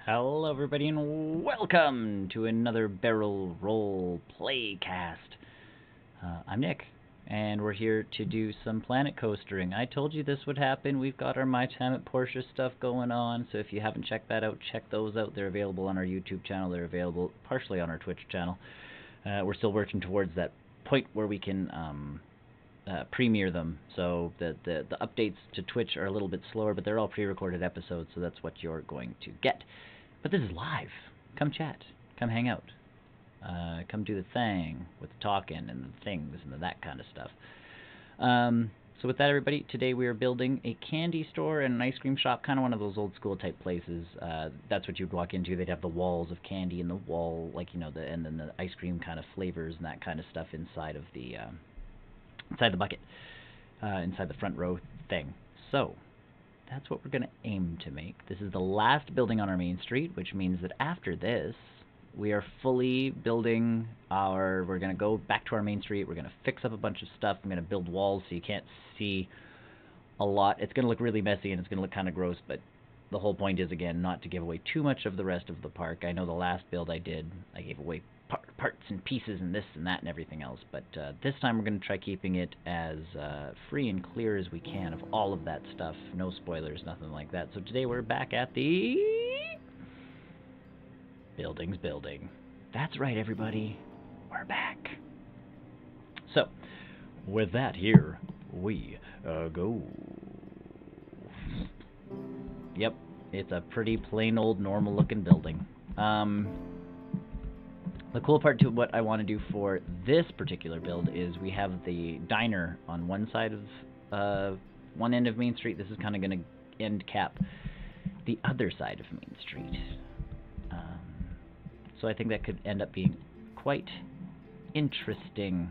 Hello everybody and welcome to another Barrel Roll PlayCast. I'm Nick, and we're here to do some planet coastering. I told you this would happen. We've got our My Time at Porsche stuff going on, so if you haven't checked that out, check those out. They're available on our YouTube channel. They're available partially on our Twitch channel. We're still working towards that point where we can premiere them, so the updates to Twitch are a little bit slower, but they're all pre-recorded episodes, so that's what you're going to get. But this is live. Come chat. Come hang out. Come do the thing with the talking and the things and that kind of stuff. So with that, everybody, today we are building a candy store and an ice cream shop, kind of one of those old school type places. That's what you'd walk into. They'd have the walls of candy and the wall, like, you know, and then the ice cream kind of flavors and that kind of stuff inside of the bucket, inside the front row thing. So that's what we're going to aim to make. This is the last building on our main street, which means that after this, we are fully building we're going to go back to our main street. We're going to fix up a bunch of stuff. I'm going to build walls so you can't see a lot. It's going to look really messy and it's going to look kind of gross, but the whole point is, again, not to give away too much of the rest of the park. I know the last build I did, I gave away parts and pieces and this and that and everything else, but this time we're going to try keeping it as free and clear as we can of all of that stuff. No spoilers, nothing like that. So today we're back at the buildings building. That's right, everybody. We're back. So, with that, here we go. Yep, it's a pretty plain old normal looking building. The cool part to what I want to do for this particular build is we have the diner on one side of one end of Main Street. This is kind of going to end cap the other side of Main Street. So I think that could end up being quite interesting.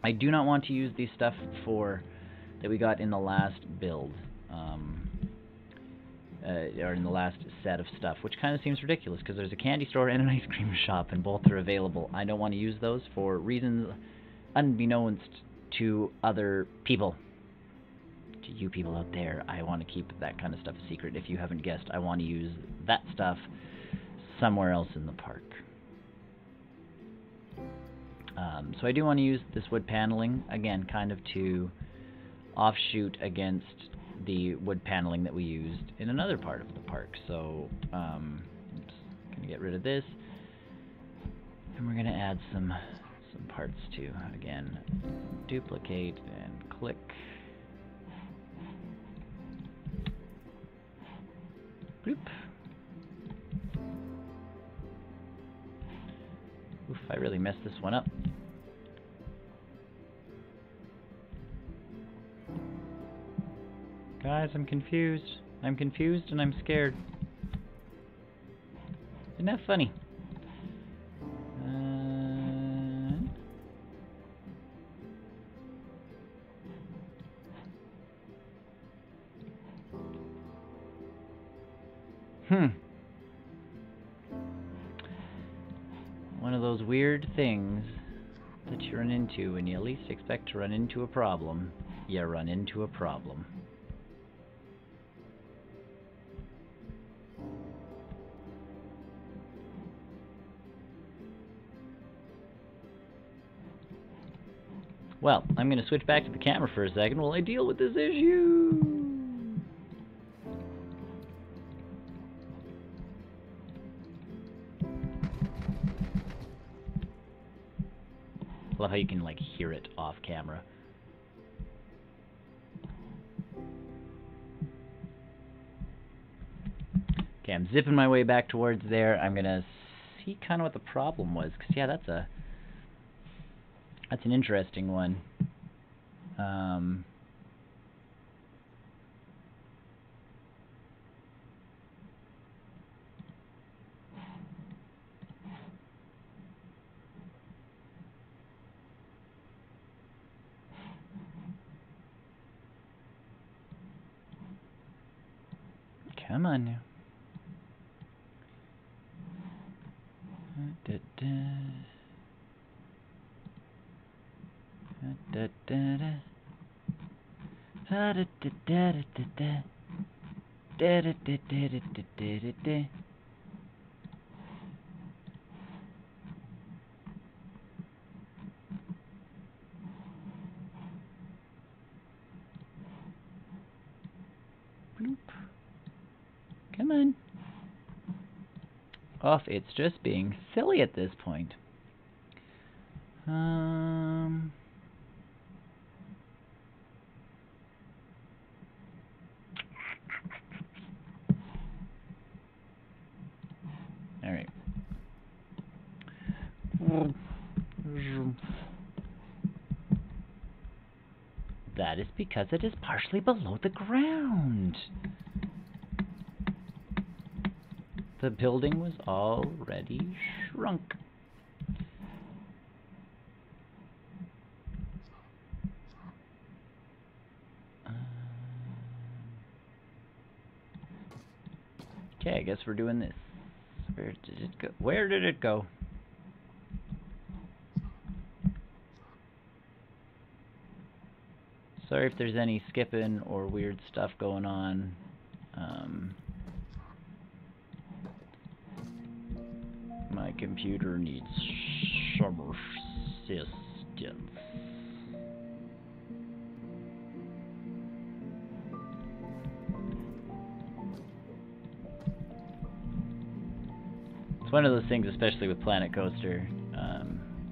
I do not want to use the stuff that we got in the last build. Or in the last set of stuff, which kind of seems ridiculous because there's a candy store and an ice cream shop and both are available. I don't want to use those for reasons unbeknownst to other people. To you people out there, I want to keep that kind of stuff a secret. If you haven't guessed, I want to use that stuff somewhere else in the park. So I do want to use this wood paneling, again, kind of to offshoot against the wood paneling that we used in another part of the park. So, oops, gonna get rid of this, and we're gonna add some parts too. Again, duplicate and click. Bloop. Oof, I really messed this one up. Guys, I'm confused. I'm confused and I'm scared. Isn't that funny? One of those weird things that you run into when you least expect to run into a problem. You run into a problem. Well, I'm going to switch back to the camera for a second while I deal with this issue. Love how you can, like, hear it off camera. Okay, I'm zipping my way back towards there. I'm going to see kind of what the problem was, because, yeah, that's an interesting one. Come on now. Oh, it's just being silly at this point. Alright. That is because it is partially below the ground. The building was already shrunk. Okay, I guess we're doing this. Where did it go? Where did it go? Sorry if there's any skipping or weird stuff going on. My computer needs some assistance. It's one of those things, especially with Planet Coaster,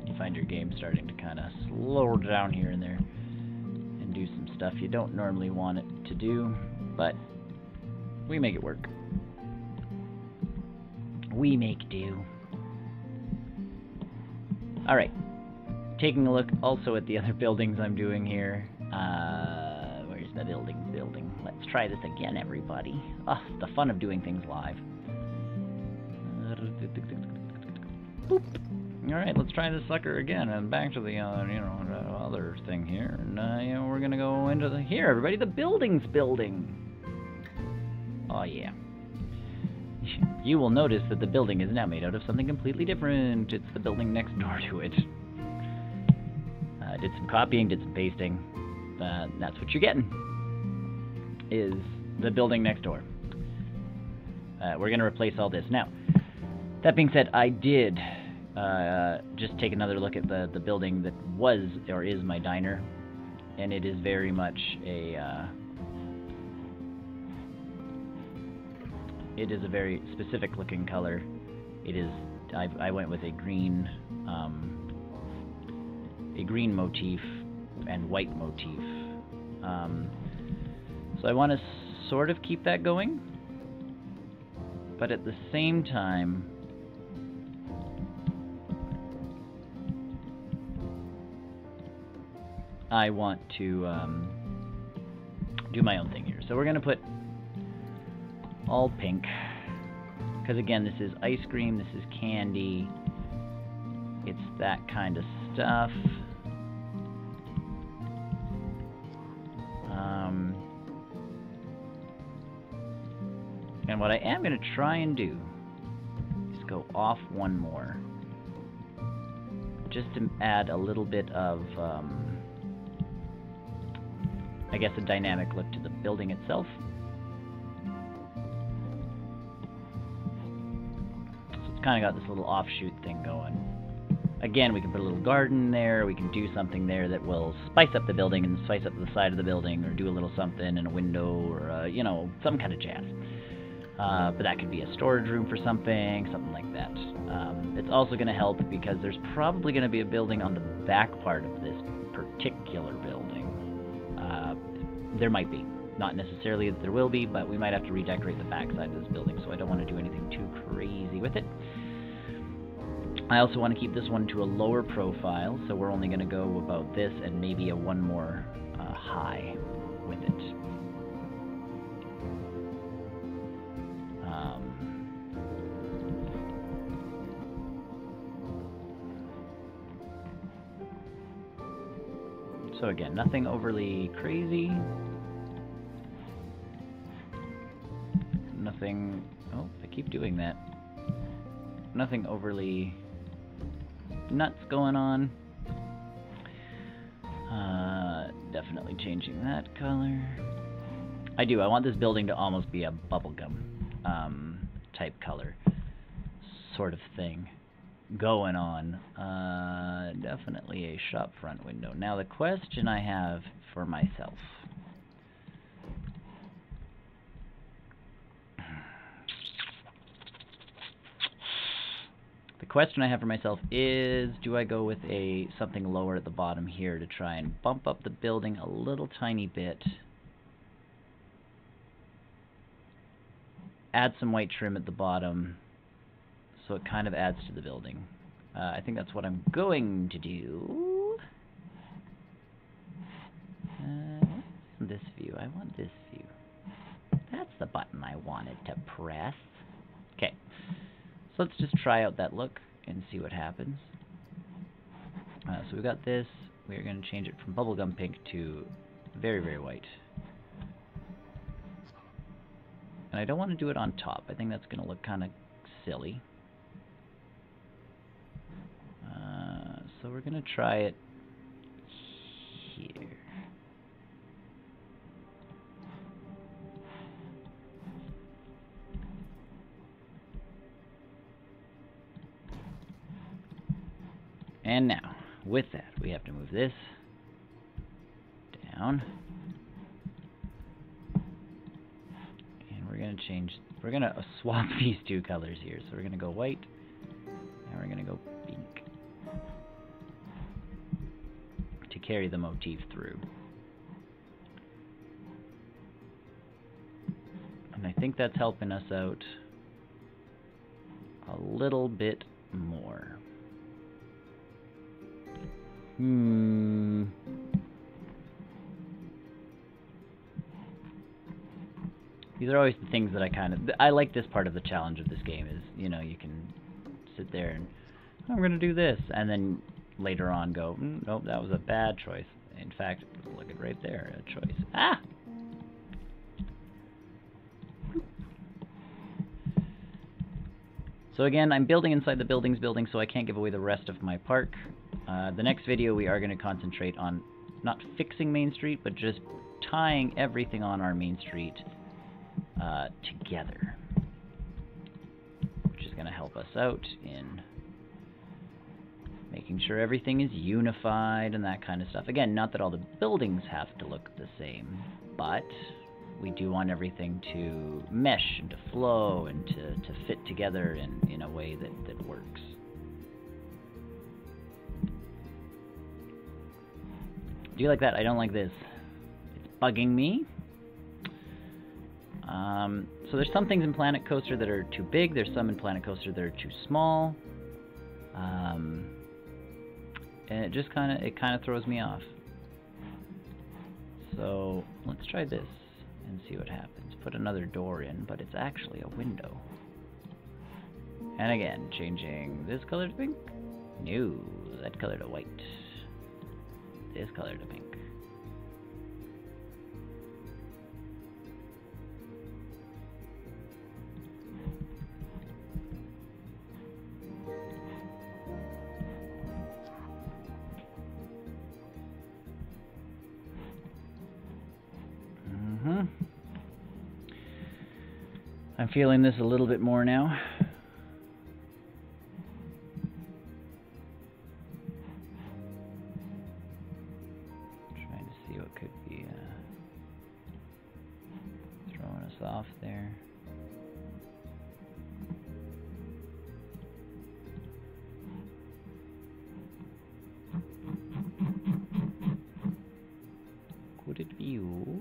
you find your game starting to kind of slow down here and there and do some stuff you don't normally want it to do, but we make it work. We make do. Alright, taking a look also at the other buildings I'm doing here. Where's the building? Let's try this again, everybody. Ah, the fun of doing things live. Boop. Alright, let's try this sucker again, and back to the, other thing here. And, we're gonna go into here, everybody, the building's building. Oh, yeah. You will notice that the building is now made out of something completely different. It's the building next door to it. Did some copying, did some pasting. That's what you're getting, is the building next door. We're going to replace all this. Now, that being said, I did just take another look at the building that was or is my diner, and it is very much a... it is a very specific looking color. It is... I went with a green motif and white motif. So I want to sort of keep that going, but at the same time, I want to do my own thing here. So we're going to put all pink, because again, this is ice cream, this is candy, it's that kind of stuff. And what I am going to try and do is go off one more, just to add a little bit of, I guess, a dynamic look to the building itself. So it's kind of got this little offshoot thing going. Again, we can put a little garden there, we can do something there that will spice up the building and spice up the side of the building, or do a little something in a window, or, some kind of jazz. But that could be a storage room for something like that. It's also going to help because there's probably going to be a building on the back part of this particular building. There might be. Not necessarily that there will be, but we might have to redecorate the back side of this building, so I don't want to do anything too crazy with it. I also want to keep this one to a lower profile, so we're only going to go about this and maybe a one more high with it. So again, nothing overly crazy. Nothing... Oh, I keep doing that. Nothing overly nuts going on. Definitely changing that color. I want this building to almost be a bubblegum type color sort of thing going on. Definitely a shop front window. Now the question I have for myself, The question I have for myself is, do I go with something lower at the bottom here to try and bump up the building a little tiny bit, add some white trim at the bottom so it kind of adds to the building. I think that's what I'm going to do. This view. I want this view. That's the button I wanted to press. Okay. So let's just try out that look and see what happens. So we've got this. We're going to change it from bubblegum pink to very, very white. And I don't want to do it on top. I think that's going to look kind of silly. So we're going to try it here. And now, with that, we have to move this down. And we're going to change, we're going to swap these two colors here. So we're going to go white, and we're going to go pink to carry the motif through. And I think that's helping us out a little bit more. These are always the things that I like this part of the challenge of this game is, you know, you can sit there and, I'm going to do this, and then later on go, nope, that was a bad choice. In fact, look at right there, a choice. Ah! So again, I'm building inside the building, so I can't give away the rest of my park. The next video we are going to concentrate on not fixing Main Street, but just tying everything on our Main Street together, which is going to help us out in making sure everything is unified and that kind of stuff. Again, not that all the buildings have to look the same, but we do want everything to mesh and to flow and to fit together in a way that works. Do you like that? I don't like this. It's bugging me. So there's some things in Planet Coaster that are too big. There's some in Planet Coaster that are too small. And it just kind of throws me off. So let's try this and see what happens. Put another door in, but it's actually a window. And again, changing this color to pink. No, that color to white. This color to pink. I'm feeling this a little bit more now. Trying to see what could be throwing us off there. Could it be you?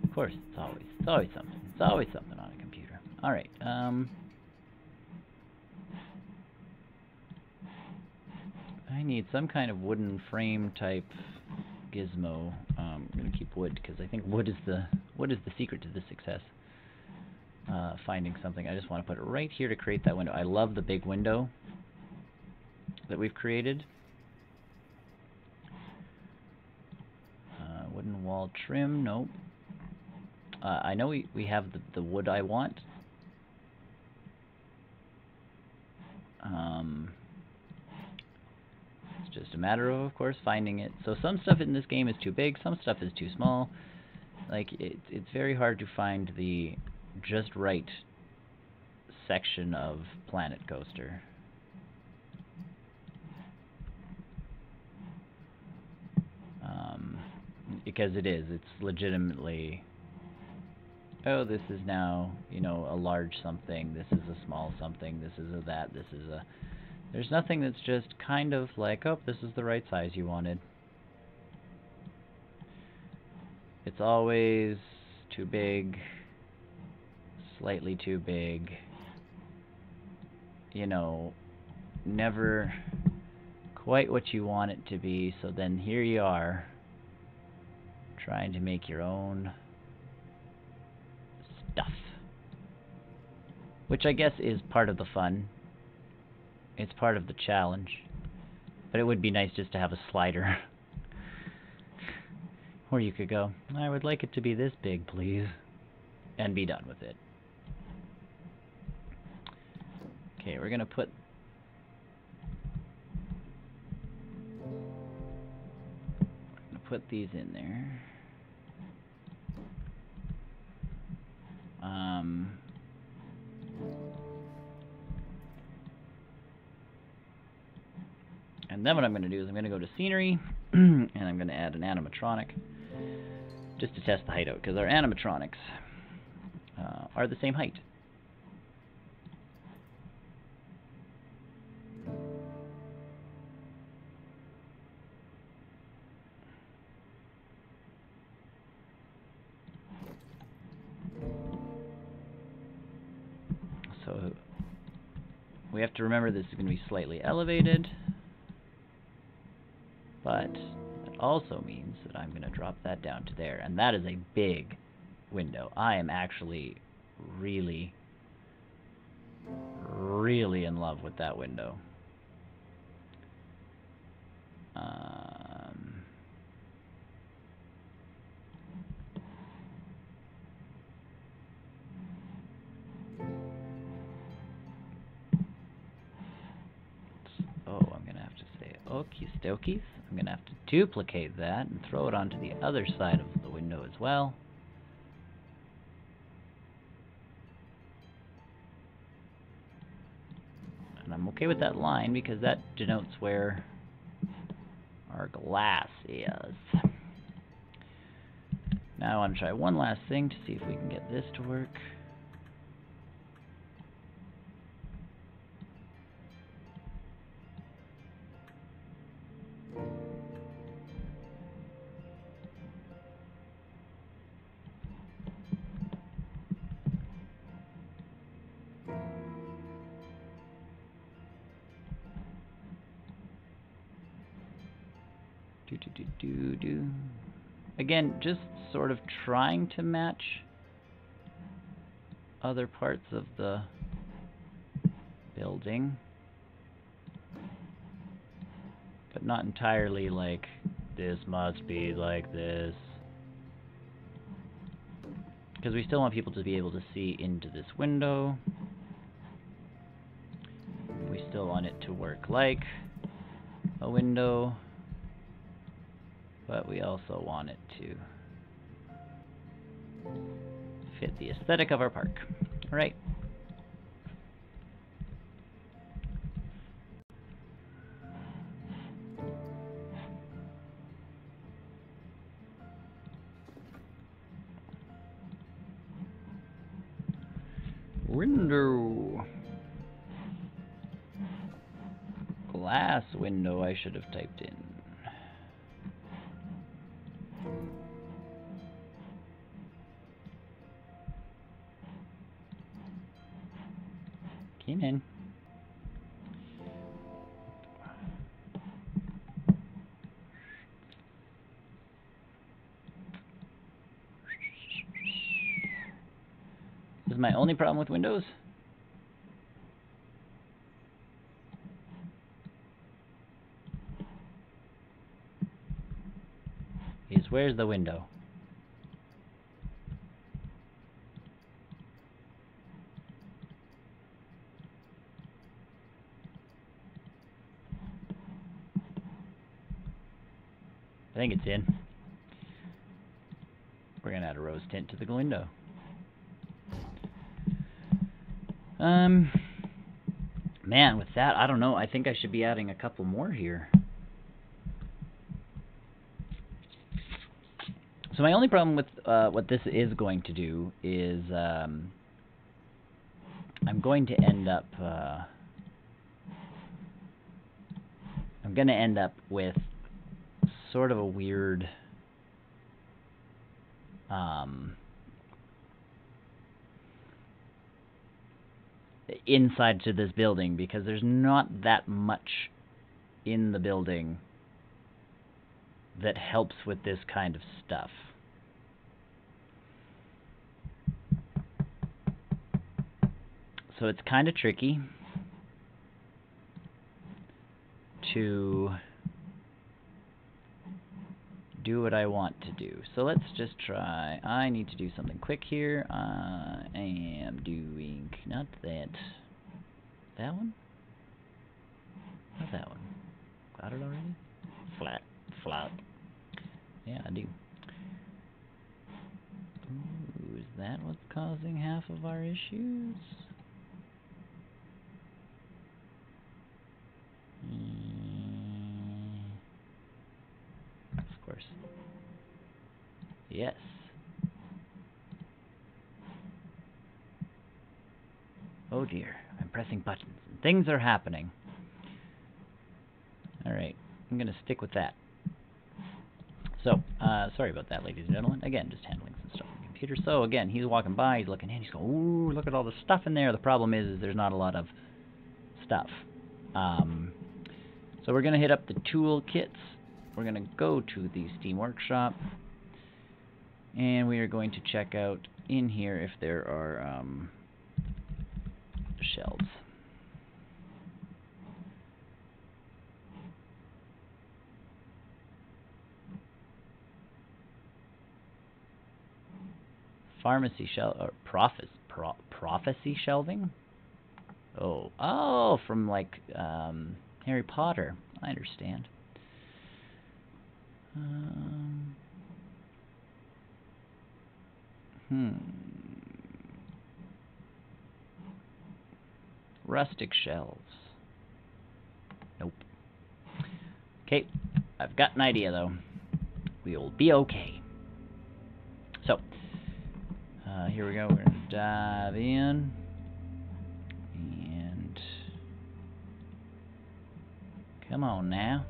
Of course, it's always something. It's always something on a computer. All right. I need some kind of wooden frame type gizmo. I'm gonna keep wood because I think wood is the secret to the success. Finding something. I just want to put it right here to create that window. I love the big window that we've created. Wooden wall trim. Nope. I know we have the wood I want. It's just a matter of course, finding it. So some stuff in this game is too big, some stuff is too small. Like, it's very hard to find the just right section of Planet Coaster. Because it is. It's legitimately, oh, this is now, you know, a large something, this is a small something, this is a that, this is a... There's nothing that's just kind of like, oh, this is the right size you wanted. It's always too big, slightly too big, you know, never quite what you want it to be, so then here you are, trying to make your own stuff. Which I guess is part of the fun. It's part of the challenge. But it would be nice just to have a slider. Where you could go, I would like it to be this big, please. And be done with it. Okay, we're gonna put... put these in there. And then what I'm going to do is I'm going to go to scenery, and I'm going to add an animatronic, just to test the height out, because our animatronics are the same height. So we have to remember this is going to be slightly elevated, but that also means that I'm going to drop that down to there, and that is a big window. I am actually really, really in love with that window. I'm going to have to say, okie dokies. I'm going to have to duplicate that and throw it onto the other side of the window as well. And I'm okay with that line because that denotes where our glass is. Now I want to try one last thing to see if we can get this to work. Again, just sort of trying to match other parts of the building, but not entirely like this must be like this, because we still want people to be able to see into this window. We still want it to work like a window, but we also want it to fit the aesthetic of our park. All right. Window. Glass window I should have typed in. Came in. This is my only problem with Windows. Is where's the window? I think it's in. We're gonna add a rose tint to the window. Man, with that, I don't know. I think I should be adding a couple more here. So my only problem with what this is going to do is I'm going to end up with sort of a weird inside to this building, because there's not that much in the building that helps with this kind of stuff. So it's kind of tricky to do what I want to do. So let's just try. I need to do something quick here. I am doing not that. That one? Not that one. Got it already? Flat. Flat. Yeah, I do. Ooh, is that what's causing half of our issues? Of course. Yes. Oh dear, I'm pressing buttons. Things are happening. Alright, I'm going to stick with that. So, sorry about that, ladies and gentlemen. Again, just handling some stuff on the computer. So, again, he's walking by, he's looking in, he's going, ooh, look at all the stuff in there. The problem is there's not a lot of stuff. So we're going to hit up the tool kits. We're going to go to the Steam Workshop. And we are going to check out in here if there are shelves. Pharmacy shelf or prophecy shelving? Oh, from like Harry Potter. I understand. Rustic shelves. Nope. Okay, I've got an idea though. We'll be okay. So, here we go. We're going to dive in. And come on now.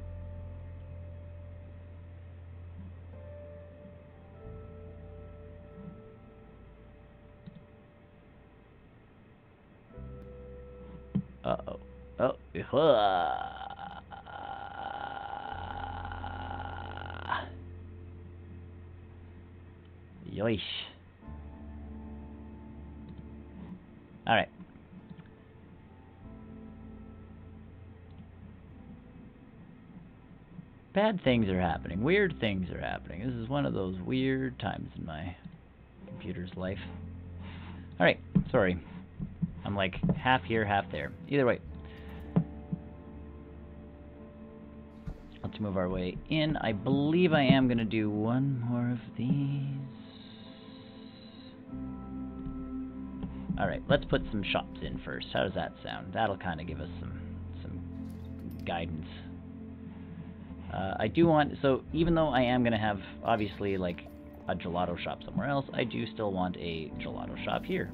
Uh-oh. Oh. Yoish. Alright. Bad things are happening. Weird things are happening. This is one of those weird times in my computer's life. Alright, sorry. I'm like half here, half there. Either way. Let's move our way in. I believe I am going to do one more of these. Alright, let's put some shops in first. How does that sound? That'll kind of give us some guidance. I do want, so even though I am going to have, obviously, like, a gelato shop somewhere else, I do still want a gelato shop here.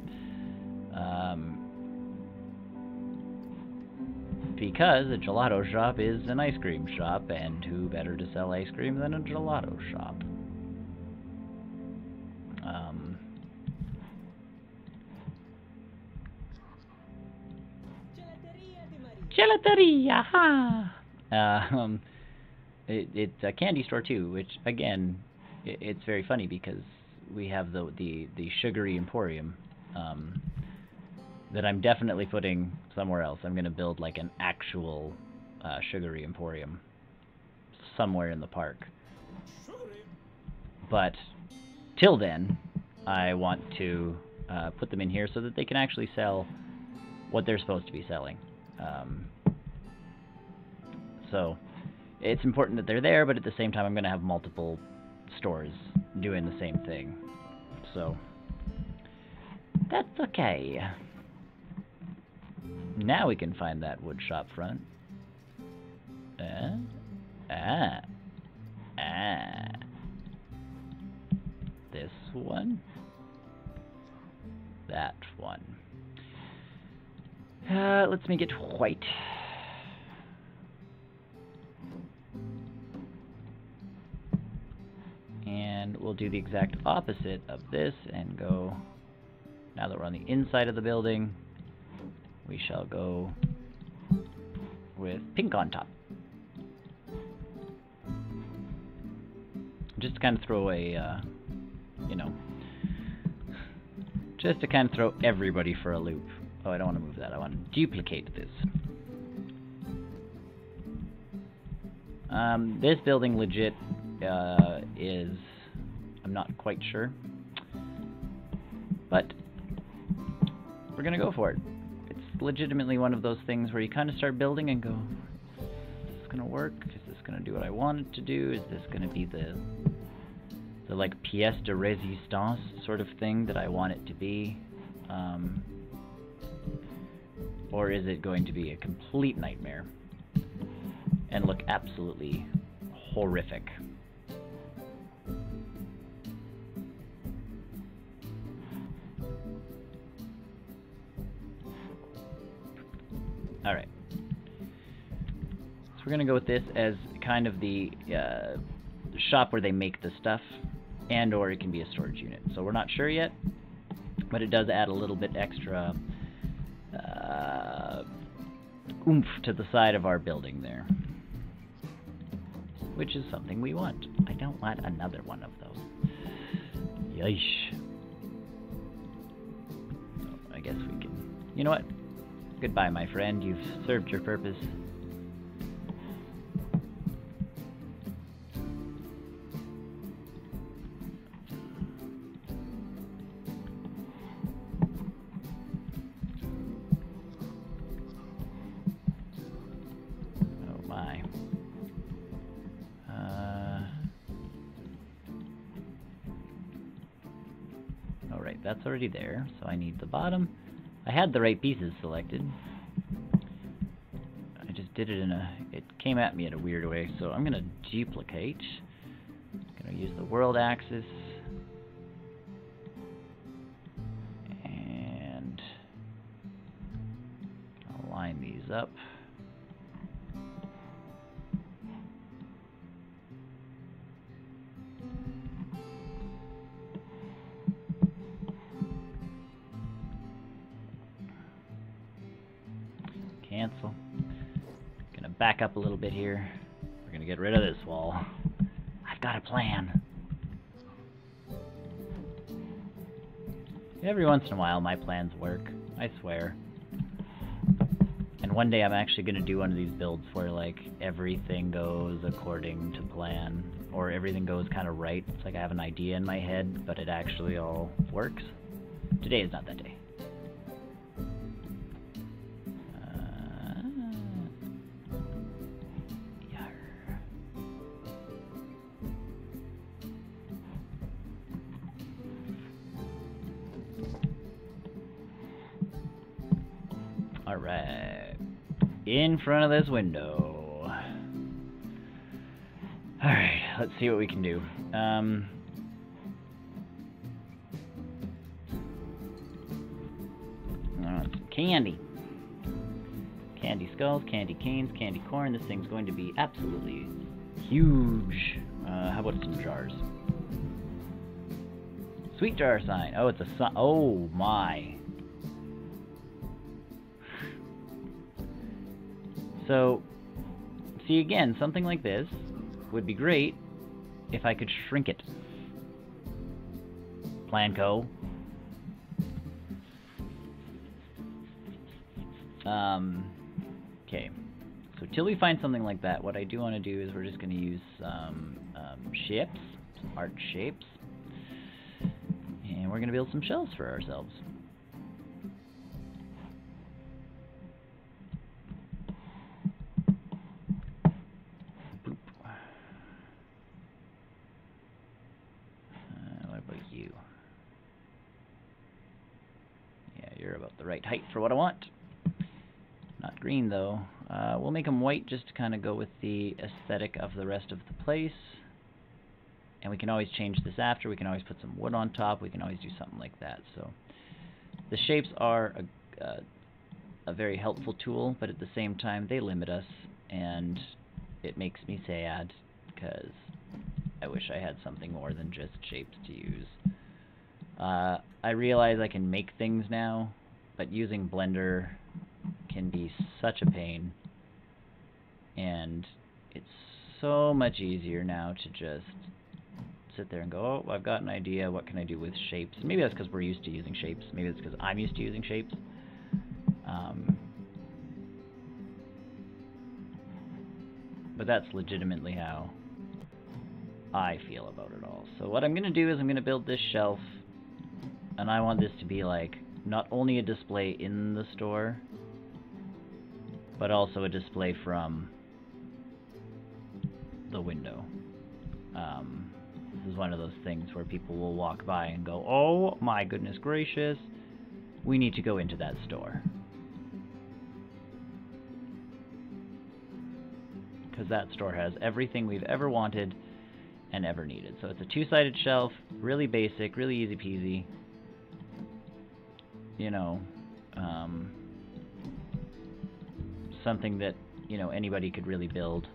Because a gelato shop is an ice cream shop, and who better to sell ice cream than a gelato shop? Gelateria, ha! It's a candy store too, which again, it's very funny because we have the sugary emporium that I'm definitely putting somewhere else. I'm going to build like an actual sugary emporium somewhere in the park. But till then, I want to put them in here so that they can actually sell what they're supposed to be selling. So it's important that they're there, but at the same time I'm going to have multiple stores doing the same thing. So that's okay. Now we can find that wood shop front. one. That one. Let's make it white. And we'll do the exact opposite of this and go, now that we're on the inside of the building, we shall go with pink on top. Just to kind of throw a, you know, just to kind of throw everybody for a loop. Oh, I don't want to move that. I want to duplicate this. This building legit is, I'm not quite sure, but we're going to go for it. It's legitimately one of those things where you kind of start building and go, is this going to work? Is this going to do what I want it to do? Is this going to be the like pièce de résistance sort of thing that I want it to be? Or is it going to be a complete nightmare and look absolutely horrific? Alright. So we're going to go with this as kind of the shop where they make the stuff, and or it can be a storage unit. So we're not sure yet, but it does add a little bit extra oomph to the side of our building there, which is something we want. I don't want another one of those. Yeesh. So I guess we can... You know what? Goodbye, my friend. You've served your purpose. That's already there, so I need the bottom. I had the right pieces selected. I just did it in a... It came at me in a weird way, so I'm going to duplicate. I'm going to use the world axis. And I'll line these up. Cancel. Gonna back up a little bit here. We're gonna get rid of this wall. I've got a plan. Every once in a while my plans work, I swear. And one day I'm actually gonna do one of these builds where like everything goes according to plan, or everything goes kind of right. It's like I have an idea in my head, but it actually all works. Today is not that day. Alright, in front of this window. Alright, let's see what we can do. Some candy. Candy skulls, candy canes, candy corn. This thing's going to be absolutely huge. How about some jars? Sweet jar sign. Oh, it's a sign. Oh my. So, see again, something like this would be great if I could shrink it. Planco. Okay. So till we find something like that, what I do want to do is we're just going to use some shapes, some art shapes, and we're going to build some shells for ourselves. Right height for what I want. Not green though. We'll make them white just to kind of go with the aesthetic of the rest of the place. And we can always change this after. We can always put some wood on top. We can always do something like that. So the shapes are a very helpful tool, but at the same time they limit us, and it makes me sad because I wish I had something more than just shapes to use. I realize I can make things now, but using Blender can be such a pain, and it's so much easier now to just sit there and go, oh, I've got an idea, what can I do with shapes? Maybe that's because we're used to using shapes. Maybe it's because I'm used to using shapes. But that's legitimately how I feel about it all. So what I'm going to do is I'm going to build this shelf, and I want this to be like not only a display in the store, but also a display from the window. This is one of those things where people will walk by and go, oh my goodness gracious, we need to go into that store. Because that store has everything we've ever wanted and ever needed. So it's a two-sided shelf, really basic, really easy peasy. You know, something that, you know, anybody could really build.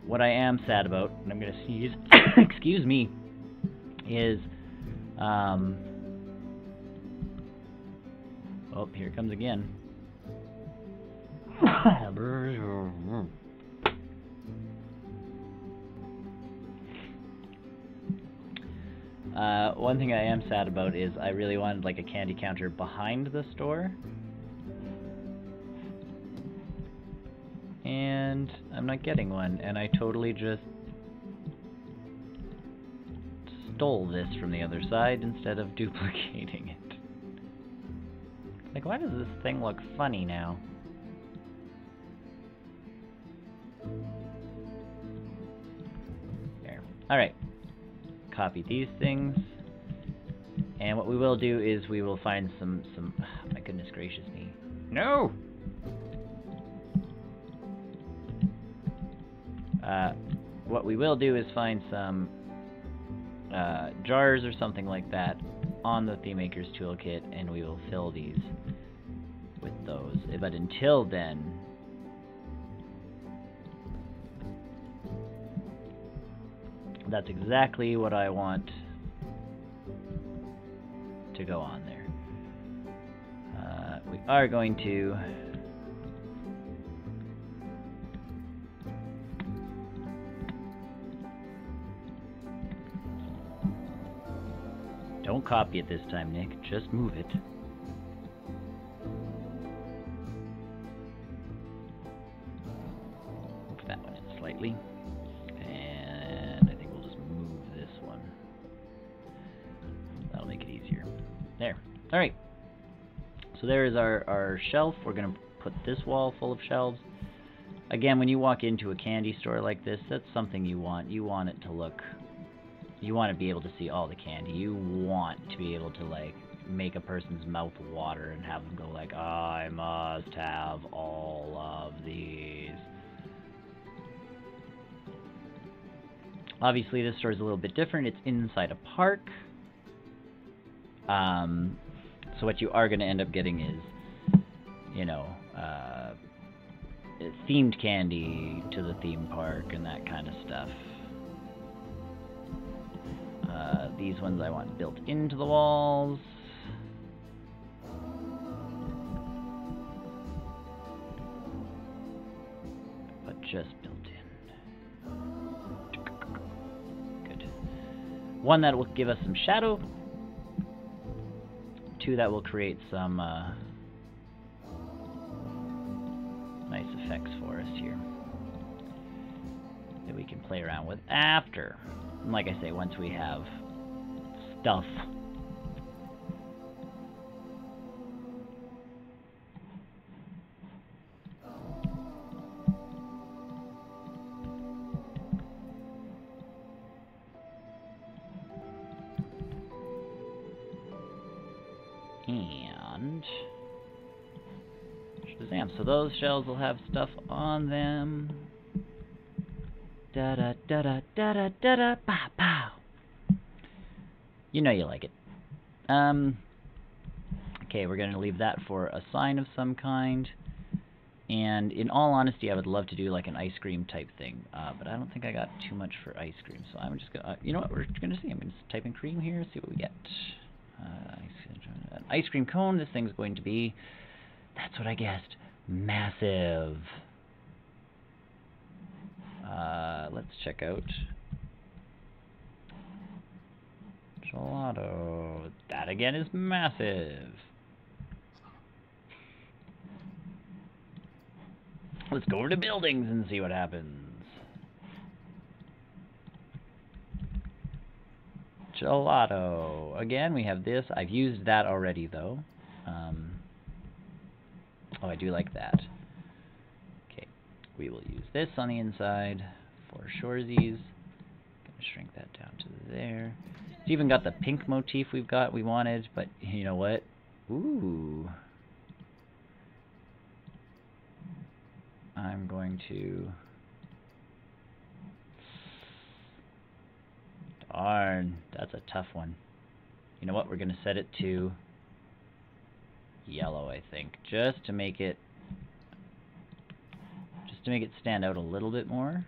What I am sad about, and I'm going to sneeze, excuse me, is, oh, here it comes again. One thing I am sad about is I really wanted like a candy counter behind the store. And I'm not getting one, and I totally just stole this from the other side instead of duplicating it. Like, why does this thing look funny now? There. Alright. Copy these things. And what we will do is we will find some oh, my goodness gracious me. No! What we will do is find some jars or something like that on the ThemeMaker's Toolkit, and we will fill these with those. But until then, that's exactly what I want to go on there. We are going to don't copy it this time, Nick. Just move it. Move that one in slightly. And I think we'll just move this one. That'll make it easier. There. Alright. So there is our shelf. We're going to put this wall full of shelves. Again, when you walk into a candy store like this, that's something you want. You want it to look... You want to be able to see all the candy. You want to be able to, like, make a person's mouth water and have them go like, I must have all of these. Obviously, this store is a little bit different. It's inside a park. So what you are going to end up getting is, you know, themed candy to the theme park and that kind of stuff. These ones I want built into the walls. But just built in. Good. One that will give us some shadow. Two that will create some nice effects for us here that we can play around with after. And like I say, once we have stuff. And Shazam. So those shells will have stuff on them. Da da da da da da da da pow pow. You know you like it. Okay, we're gonna leave that for a sign of some kind. And in all honesty, I would love to do like an ice cream type thing, but I don't think I got too much for ice cream. So I'm just gonna, you know what, we're gonna see. I'm gonna type in cream here, see what we get. An ice cream cone. This thing's going to be, that's what I guessed, massive. Let's check out gelato. That again is massive. Let's go over to buildings and see what happens. Gelato. Again, we have this. I've used that already, though. Oh, I do like that. Okay, we will use this on the inside for shoresies. Gonna shrink that down to there. It's even got the pink motif we wanted, but you know what? Ooh. I'm going to... Darn, that's a tough one. You know what? We're going to set it to yellow, I think, just to make it stand out a little bit more.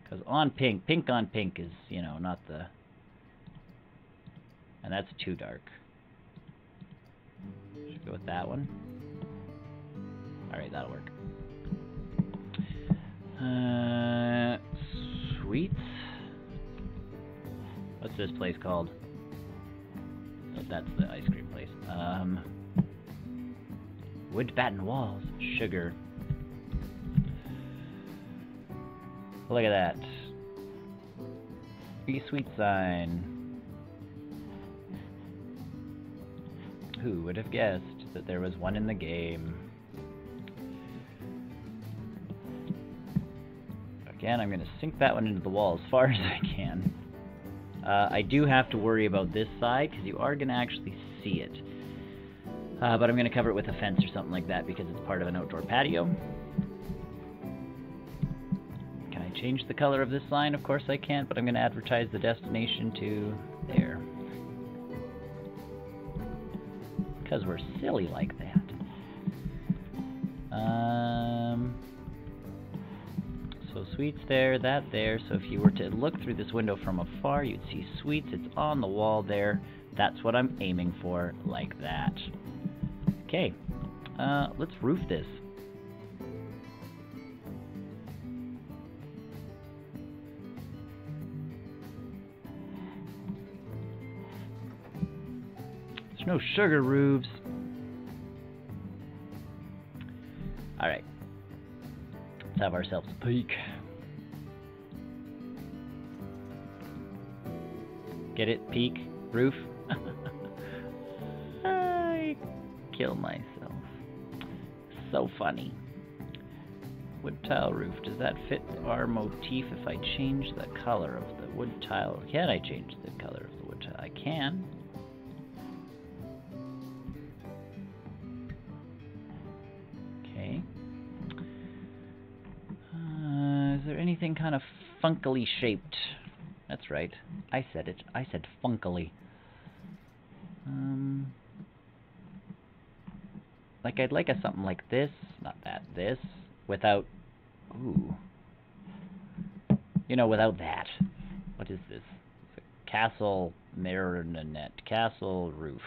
Because on pink on pink is, you know, not the... And that's too dark. Should go with that one. Alright, that'll work. Sweets? What's this place called? Oh, that's the ice cream place. Wood batten walls. Sugar. Look at that. Be sweet sign. Who would have guessed that there was one in the game? Again, I'm going to sink that one into the wall as far as I can. I do have to worry about this side, because you are going to actually see it. But I'm going to cover it with a fence or something like that, because it's part of an outdoor patio. Can I change the color of this sign? Of course I can't, but I'm going to advertise the destination to there. Because we're silly like that. So sweets there, that there. So if you were to look through this window from afar, you'd see sweets. It's on the wall there. That's what I'm aiming for, like that. Okay, let's roof this. There's no sugar roofs. Alright. Let's have ourselves a peek. Get it? Peak? Roof? I kill myself. So funny. Wood tile roof. Does that fit our motif if I change the color of the wood tile? Can I change the color of the wood tile? I can. Okay. Is there anything kind of funkily shaped? That's right. I said it. I said funkily. Like I'd like something like this, not that, this, without, ooh, you know, without that. What is this? It's a castle BrNN, castle roof.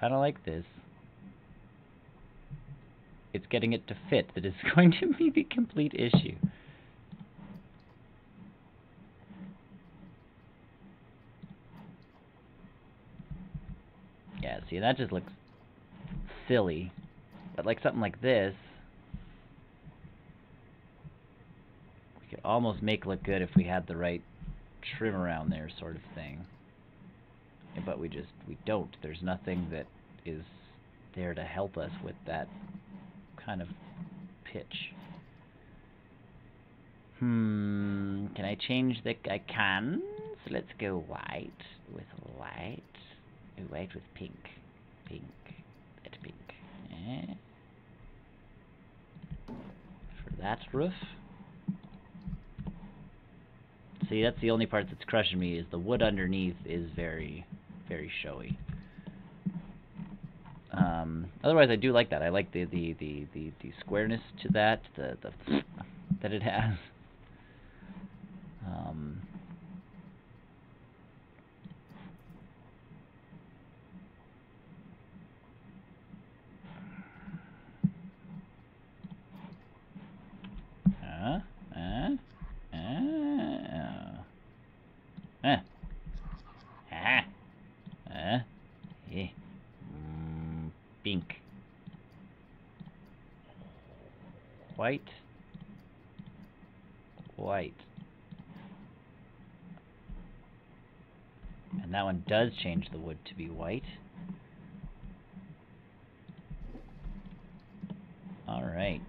Kind of like this. It's getting it to fit that is going to be the complete issue. Yeah, see, that just looks silly. But like something like this, we could almost make look good if we had the right trim around there sort of thing. But we don't. There's nothing that is there to help us with that kind of pitch. Can I change the... I can. So let's go white with white. White with pink. Pink. That pink. For that roof. See, that's the only part that's crushing me, is the wood underneath is very, very showy. Otherwise, I do like that. I like the squareness to that, the that it has. Pink. White. White. And that one does change the wood to be white. Alright.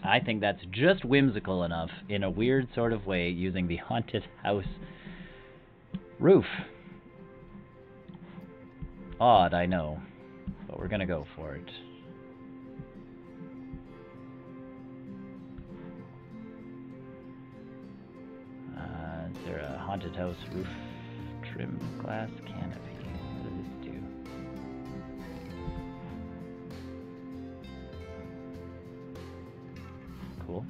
I think that's just whimsical enough, in a weird sort of way, using the haunted house roof. Odd, I know, but we're gonna go for it. Is there a haunted house roof trim glass canopy? What does this do? Cool.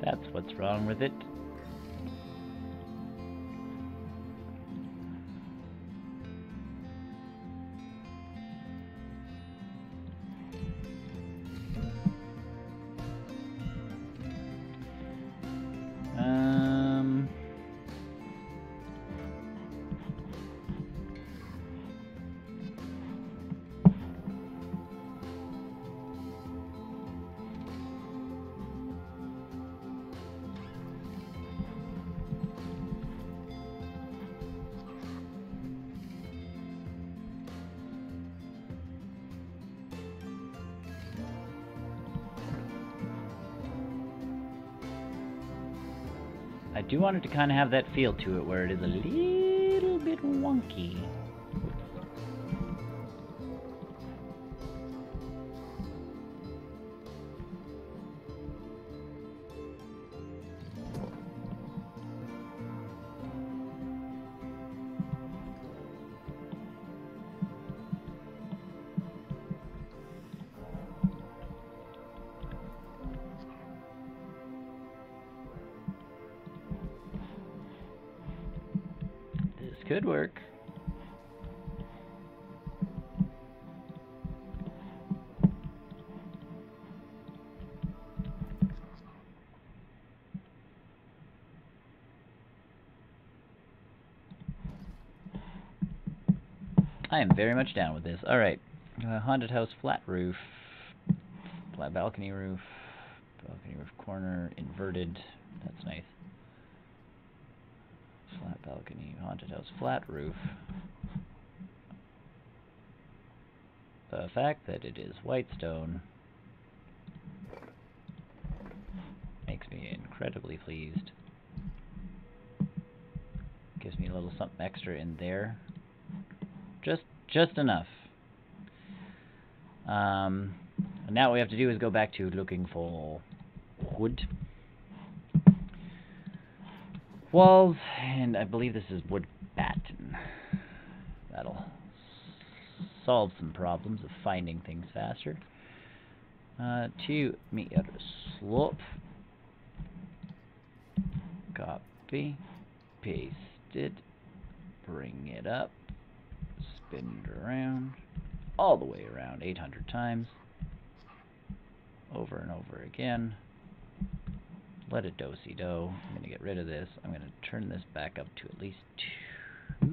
That's what's wrong with it. I do want it to kind of have that feel to it where it is a little bit wonky. Could work. I am very much down with this. Alright. Haunted house flat roof. Flat balcony roof. Balcony roof corner. Inverted. That's nice. Flat balcony, haunted house, flat roof. The fact that it is white stone makes me incredibly pleased. Gives me a little something extra in there. Just enough. And now what we have to do is go back to looking for wood. Walls, and I believe this is wood batten. That'll solve some problems of finding things faster. 2 meter slope. Copy. Paste it. Bring it up. Spin it around. All the way around 800 times. Over and over again. Let it do-si-do. I'm going to get rid of this. I'm going to turn this back up to at least 2.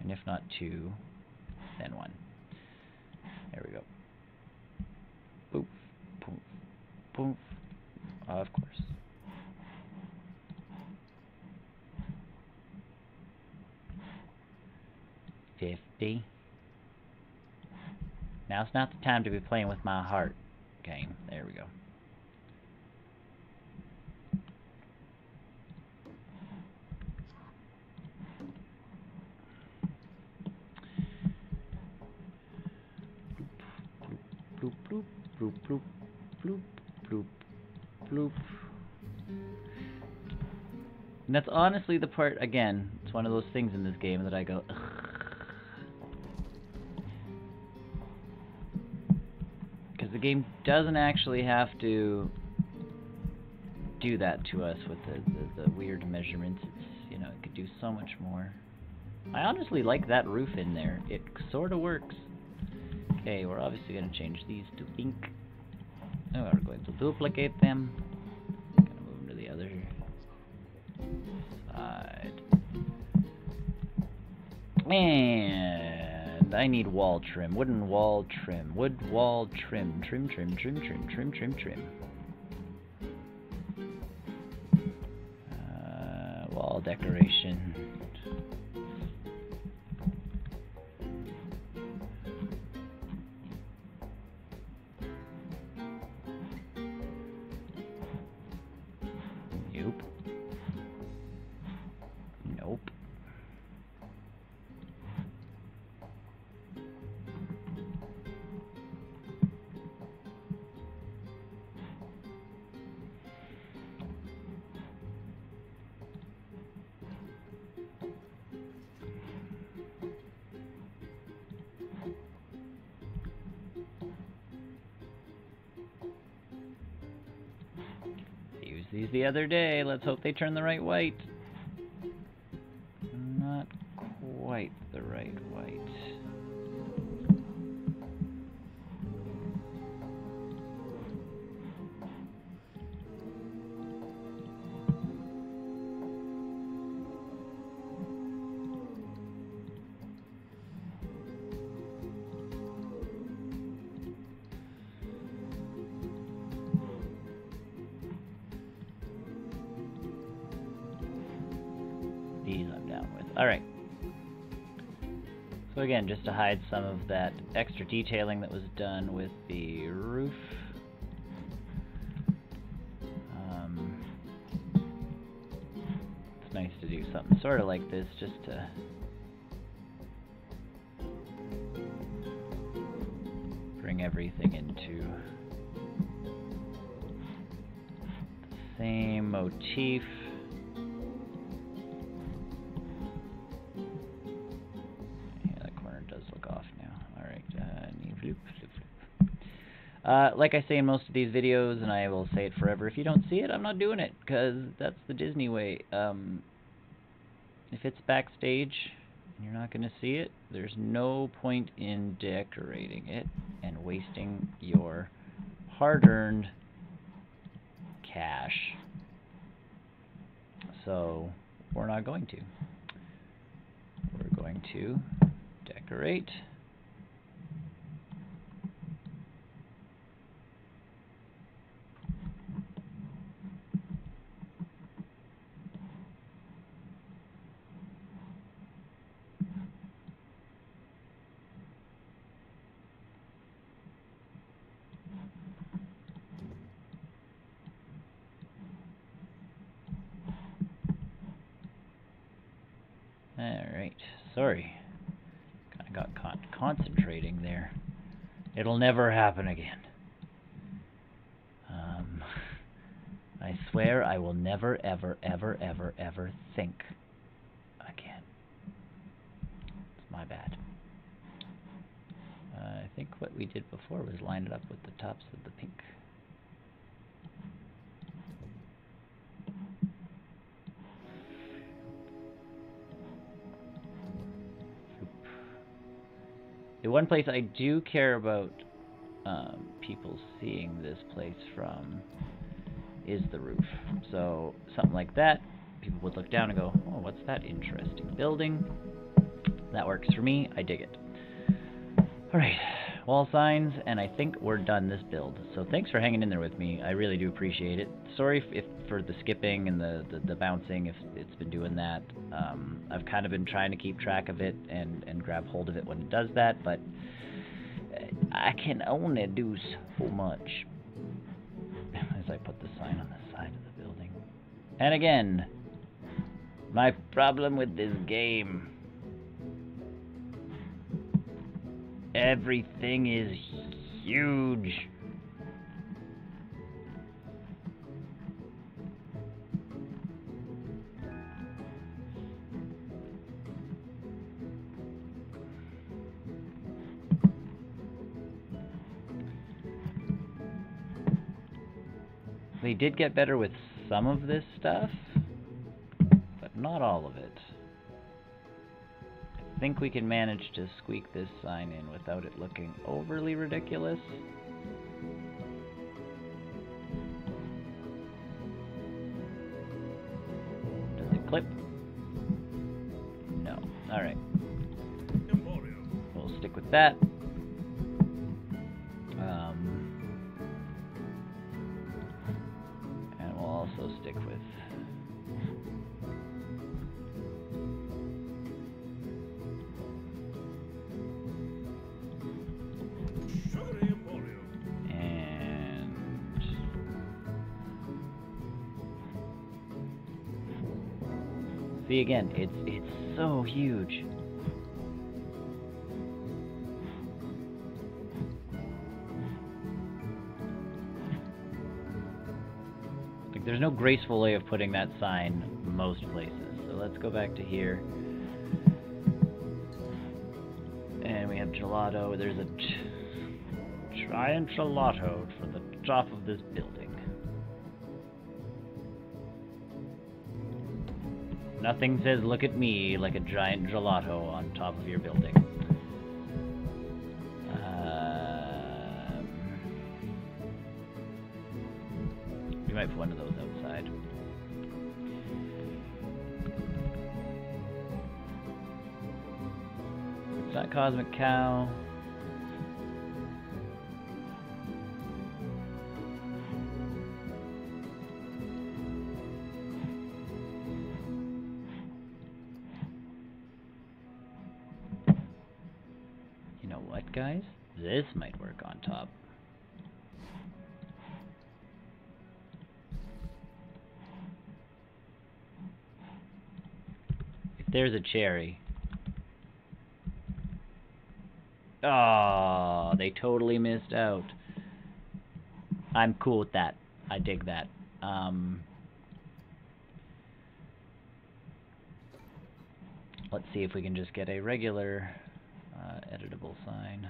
And if not 2, then 1. There we go. Boop, poof, poof. Of course. $50. Now's not the time to be playing with my heart. Game. There we go. Bloop, bloop, bloop, bloop, bloop, bloop, bloop. And that's honestly the part, again, it's one of those things in this game that I go, ugh. Because the game doesn't actually have to do that to us with the weird measurements. It's, you know, it could do so much more. I honestly like that roof in there. It sort of works. Okay, we're obviously going to change these to pink. And we're going to duplicate them. I'm going to move them to the other side. And I need wall trim. Wooden wall trim. Wood wall trim. Trim, trim, trim, trim, trim, trim, trim. Wall decoration. Nope. Nope. Used these the other day. Let's hope they turn the right white. Not quite the right white. These I'm down with. Alright. So again, just to hide some of that extra detailing that was done with the roof. It's nice to do something sort of like this just to bring everything into the same motif. Like I say in most of these videos, and I will say it forever, if you don't see it, I'm not doing it, because that's the Disney way. If it's backstage and you're not going to see it, there's no point in decorating it and wasting your hard-earned cash. So, we're not going to. We're going to decorate. Alright, sorry. Kind of got caught concentrating there. It'll never happen again. I swear I will never, ever, ever, ever, ever think again. It's my bad. think what we did before was line it up with the tops of the pink. The one place I do care about people seeing this place from is the roof. So something like that, people would look down and go, oh, what's that interesting building? That works for me. I dig it. Alright, wall signs, and I think we're done this build. So thanks for hanging in there with me. I really do appreciate it. Sorry if for the skipping and the bouncing, if it's been doing that. I've kind of been trying to keep track of it and grab hold of it when it does that, but I can only do so much. As I put the sign on the side of the building. And again, my problem with this game. Everything is huge. They did get better with some of this stuff, but not all of it. I think we can manage to squeak this sign in without it looking overly ridiculous. Does it clip? No. Alright. We'll stick with that. And we'll also stick with see again, it's so huge. Like, there's no graceful way of putting that sign most places. So let's go back to here. And we have gelato. There's a giant gelato for the top of this building. Nothing says look at me like a giant gelato on top of your building. We might put one of those outside. It's not Cosmic Cow. Guys, this might work on top. If there's a cherry. Oh, they totally missed out. I'm cool with that. I dig that. Let's see if we can just get a regular editable sign.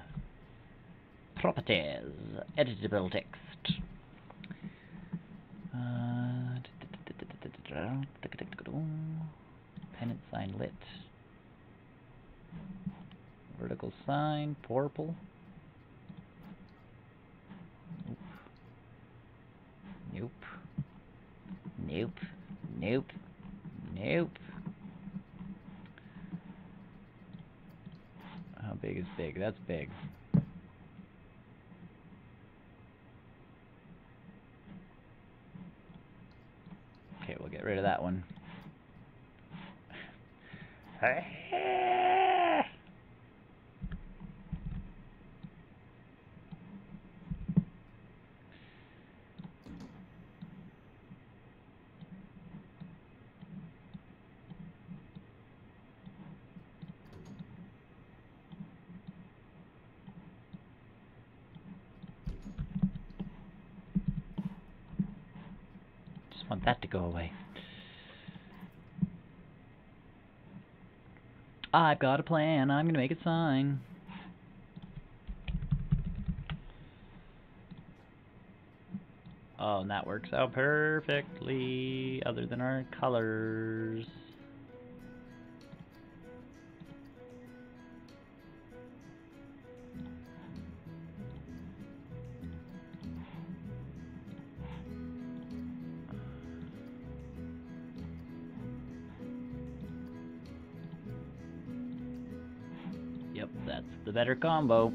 Properties. Editable text. Pennant sign lit. Vertical sign. Purple. Nope. Nope. Nope. Nope. How big is big? That's big. Okay, we'll get rid of that one. Want that to go away. I've got a plan. I'm gonna make a sign. Oh, and that works out perfectly, other than our colors. Yep, that's the better combo.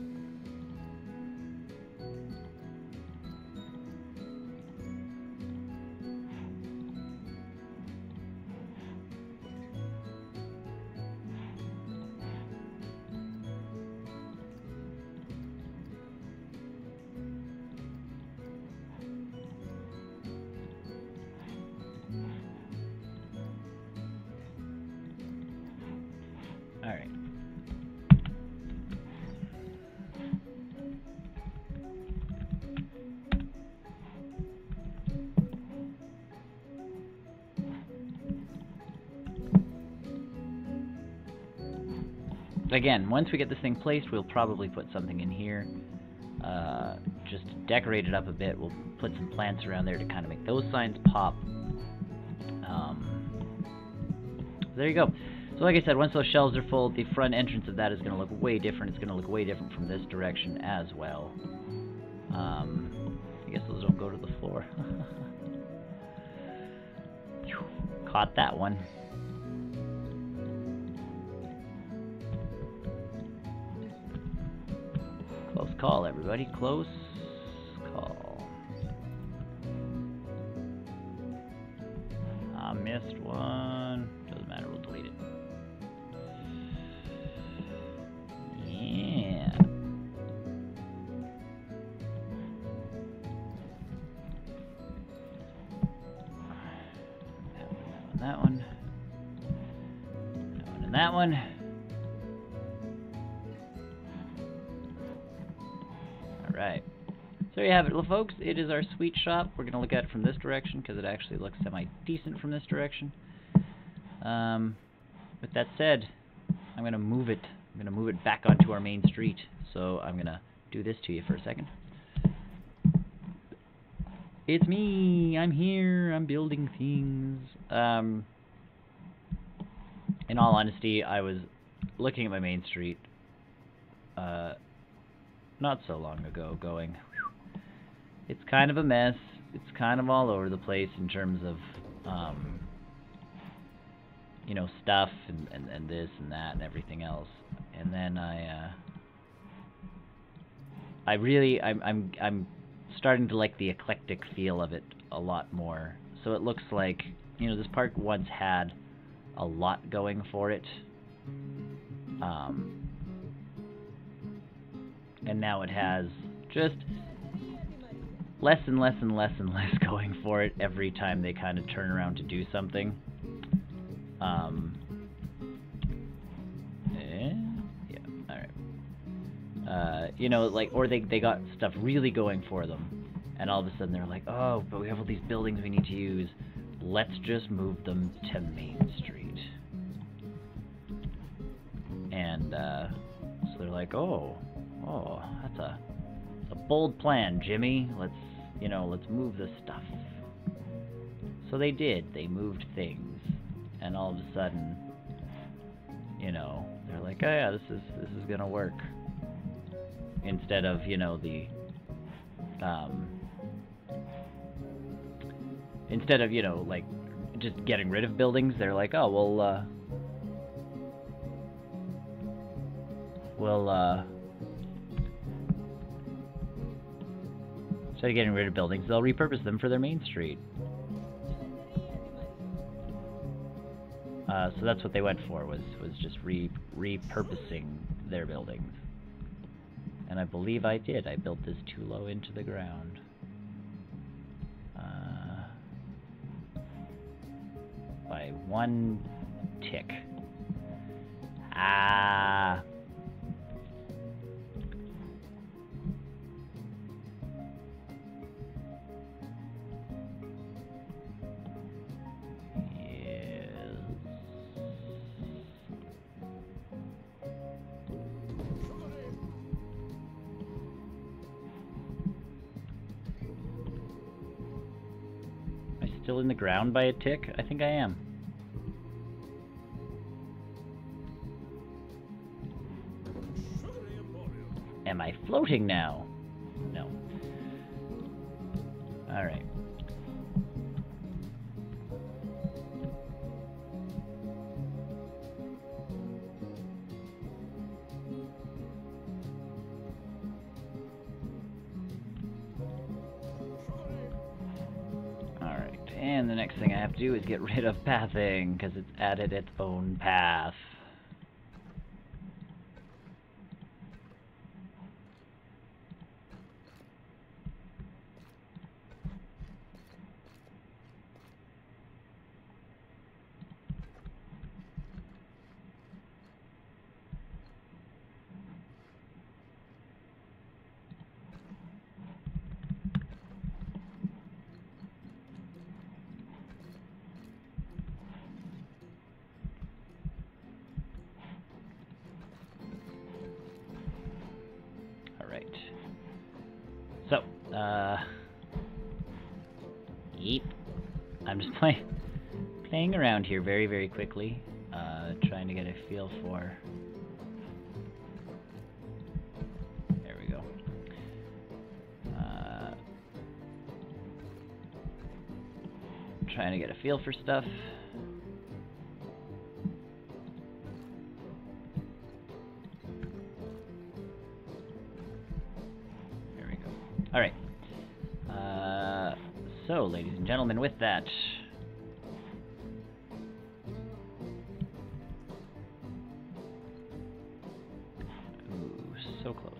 All right. Again, once we get this thing placed, we'll probably put something in here. Just to decorate it up a bit. We'll put some plants around there to kind of make those signs pop. There you go. So like I said, once those shelves are full, the front entrance of that is going to look way different. It's going to look way different from this direction as well. I guess those don't go to the floor. Caught that one. Close call, everybody. Close call. I missed one. Doesn't matter, we'll delete it. Yeah. That one. That one and that one. Alright. So there you have it, folks. It is our sweet shop. We're going to look at it from this direction because it actually looks semi-decent from this direction. With that said, I'm going to move it. I'm going to move it back onto our main street. So I'm going to do this to you for a second. It's me. I'm here. I'm building things. In all honesty, I was looking at my main street not so long ago going, it's kind of a mess. It's kind of all over the place in terms of, you know, stuff and this and that and everything else. And then I'm starting to like the eclectic feel of it a lot more. So it looks like, you know, this park once had a lot going for it. And now it has just less and less and less and less going for it every time they kind of turn around to do something. Yeah, alright. You know, like, or they got stuff really going for them, and all of a sudden they're like, oh, but we have all these buildings we need to use. Let's just move them to Main Street. And, so they're like, oh, that's a bold plan, Jimmy. Let's move this stuff. So they did. They moved things, and all of a sudden, you know, they're like, oh yeah, this is gonna work. Instead of, you know, instead of, you know, like just getting rid of buildings, they're like, oh instead of getting rid of buildings, they'll repurpose them for their main street. So that's what they went for, was just repurposing their buildings. And I believe I did. I built this too low into the ground. By one tick. Ah. still in the ground by a tick? I think I am. Am I floating now? No. Alright. Alright, and the next thing I have to do is get rid of pathing, because it's added its own path. So, yep. I'm just playing around here very, very quickly, trying to get a feel for. There we go. Trying to get a feel for stuff. Alright. So, ladies and gentlemen, with that... Ooh, so close.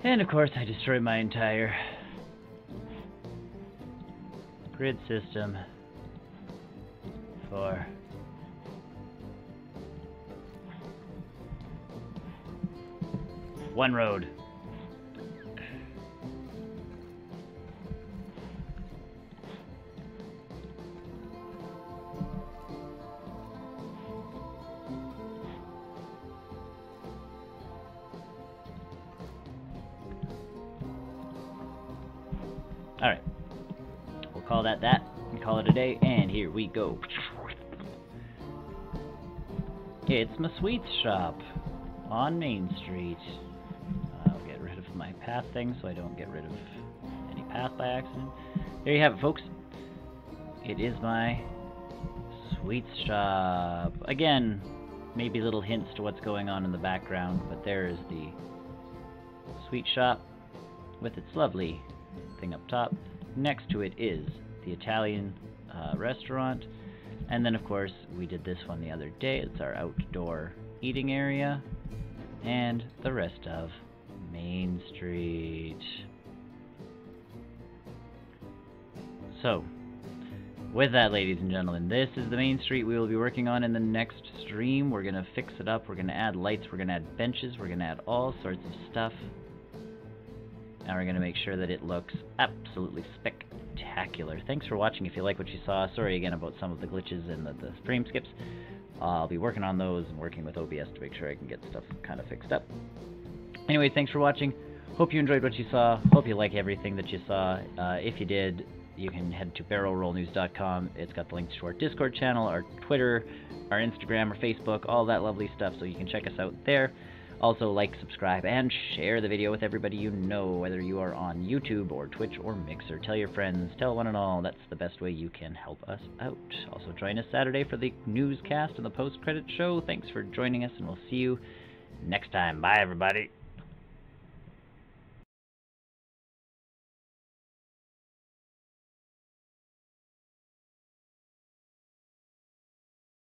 And of course, I destroyed my entire grid system for one road. Alright, we'll call that and call it a day, and here we go. It's my sweets shop on Main Street. I'll get rid of my path thing so I don't get rid of any path by accident. There you have it, folks. It is my sweets shop. Again, maybe little hints to what's going on in the background, but there is the sweet shop with its lovely thing up top. Next to it is the Italian restaurant, and then of course we did this one the other day. It's our outdoor eating area and the rest of Main Street. So with that, ladies and gentlemen, this is the Main Street we will be working on in the next stream. We're gonna fix it up, we're gonna add lights, we're gonna add benches, we're gonna add all sorts of stuff. And we're going to make sure that it looks absolutely spectacular. Thanks for watching if you like what you saw. Sorry again about some of the glitches and the frame skips. I'll be working on those and working with OBS to make sure I can get stuff kind of fixed up. Anyway, thanks for watching. Hope you enjoyed what you saw. Hope you like everything that you saw. If you did, you can head to barrelrollnews.com. It's got the links to our Discord channel, our Twitter, our Instagram, our Facebook, all that lovely stuff, so you can check us out there. Also, like, subscribe, and share the video with everybody you know, whether you are on YouTube or Twitch or Mixer. Tell your friends, tell one and all. That's the best way you can help us out. Also, join us Saturday for the newscast and the post-credit show. Thanks for joining us, and we'll see you next time. Bye, everybody.